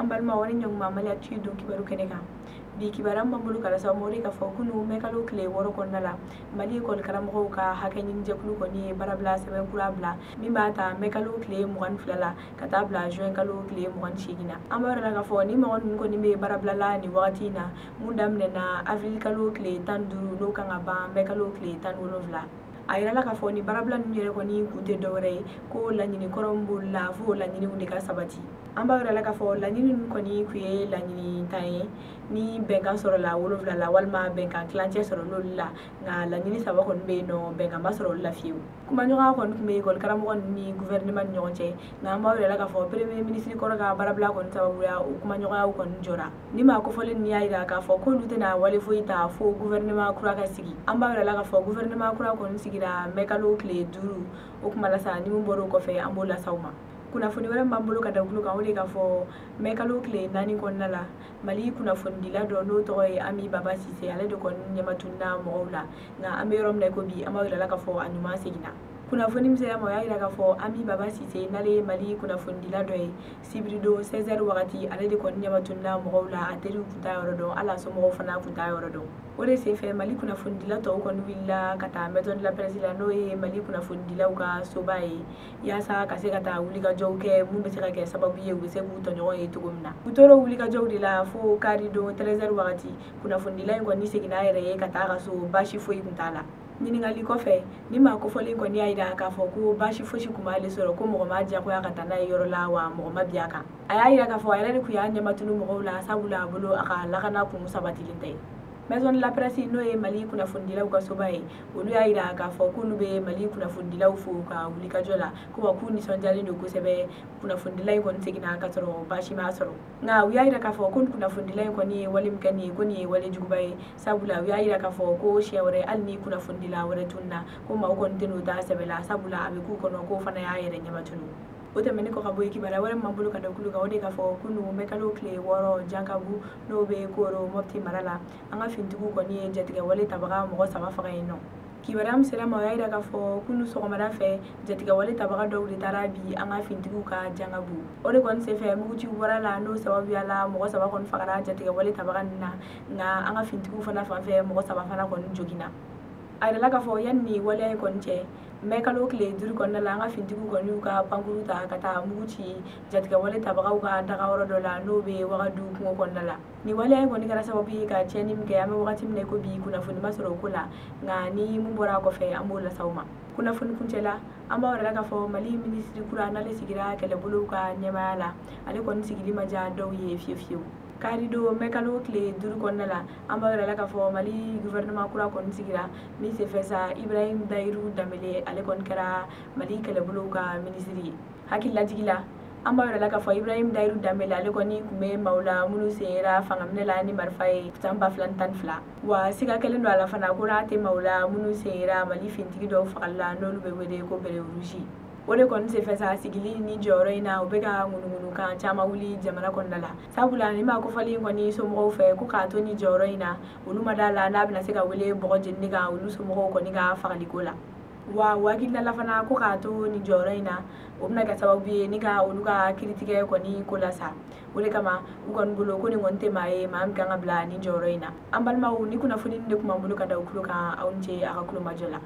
ambal ma woni nyong mama la ci do kibaru keneka bi kibaram bambulu kala sa mori ka fokunu mekalo kle woro konnala mali ko karam ko ka hakenin jeklu ko ni barabla sebe kurabla mi bata mekalo kle mugan flala katabla join kalo kle mugan shigina amara la ka fo ni mo ko ni be barabla la ni wakati na mundam ne na avril kalo kle tanduru no kanga ba mekalo kle tan wolovla ayira la ka fo ni barabla ni yere ko ni kunte dore ko la nyini korombu la fo la nyini unde ka sabati ambawira la ka fo la nyini ko ni kuye la nyini tay ni benga soro la wolovla la walma benga clanche soro lolla nga la nyini saba ko be no benga ba soro la fiu kuma nyoga ko be ko karam ko ni gouvernement nyonche nga ambawira la ka fo premier ministre ko ga barabla ko sababu ya kuma nyoga ko njora ni ma ko folen ni ayira ka fo ko lutena wale fo ita fo gouvernement kura ka sigi ambawira la ka fo gouvernement kura ko sigi mekalo kle duru okumala sa ni mboro ko fe ambola sauma kuna foni wala mbambolo kada kulu ka wole ka fo mekalo kle nani konnala mali kuna fondi la do no to ami baba sise ale do kon nyama tunna moula nga amerom ne ko bi amawila la ka fo anuma segina kuna foni mzee mo yaira ka fo ami baba sise nale mali kuna fondi la do sibrido 16h wakati ale de kon nyama tunna moula ateri kuta yorodo ala so mo fana kuta yorodo ore se fe mali kuna fondi la to kon willa kata meton la president no mali kuna fondi la uka sobaye yasa kase kata wuli ka jowke mumbe sika ke sababu ye wese bu to nyo e tugumna utoro wuli ka jowdi la fo karido 13h wakati kuna fondi la ko ni segina ere kata ka so bashi fo ikuntala nini ngali ko fe ni ma ko foli ko ni ayida ka fo ko bashi fo shi kuma le soro ko mo ma ja ko ya kata na yoro la wa mo ma biaka ayira ka fo ayira ku ya nyama tunu mo la sabula bolo aka la kana ku musabati linte maison la presse no e mali kuna fundila uka sobaye onu ayira ka fo kunu be mali kuna fundila ufu ka wulika jola ko wa kuni sonjali no kusebe kuna fundila ko nsigina ka toro bashi ma soro nga wi ayira ka fo kun kuna fundila ko ni walim kani ko ni wale jugubaye sabula wi ayira ka fo ko shewre alni kuna fundila wore tunna ko ma ko ntinu ta sebela sabula abi ku kono ko fana ya ayira nyama tunu ote meniko kabo ikibara wala mambulu kada kulu ka wode ka fo kunu mekalo kle woro jankabu no be koro mopti marala anga fintugu ko ni jatiga wale tabaga mo sama faga ino kibaram selama yaira ka fo kunu so mara fe jatiga wale tabaga dawli tarabi anga fintugu ka jangabu ore kon se fe muguti warala no sababu yala mo sama kon faga jatiga wale tabaga na nga anga fintugu fana fa fe mo sama fana kon jogina ayra la ka fo yanni wale kon che mekalo kle dur kon la nga fintigu kon yu ka panguru ta kata muguti jatiga wale tabaga ka daga woro dola no be waga du ko kon la ni wale ay kon kala sababu ka cheni mke ame wakati mne ko bi kuna funi masoro kula nga ni mumbora ko fe ambola sauma kuna funi kuntela amba wala ka fo mali ministri kura na le sigira kele bulu ka nyamala ale kon sigili maja do ye fiu karido mekalo kle dur konnala amba wala ka fo mali gouvernement kura kon sigira mi se fesa Ibrahim Dairu Damele ale kon kara mali kele bulu ka ministri hakilla jigila amba wala ka fo Ibrahim Dairu Damele ale kon ni kume maula munu sera fangamne la ni marfai tamba flantan fla wa siga kele ndo ala fana kura te maula munu sera mali fintigi do falla no lube wede ko bere ruji ore kon se fesa sigili ni joro ina obega ngunu kan chama wuli jamana kon dala sabula ni ma ko fali ngoni so mo fe ko ka to ni joro ina ulu madala na bina se ka wule bo jinni ga ulu so mo ko ni ga fakali kola wa wagilla la fana ko ka to ni joro ina obna ga sababu ni ga ulu ga kritike ko ni kola sa ule kama ukon bulo ko ni ngonte mae ma am kan abla ni joro ina ambal ma ni kuna funi ni kuma bulu ka da ukulu ka aunje aka kulu majola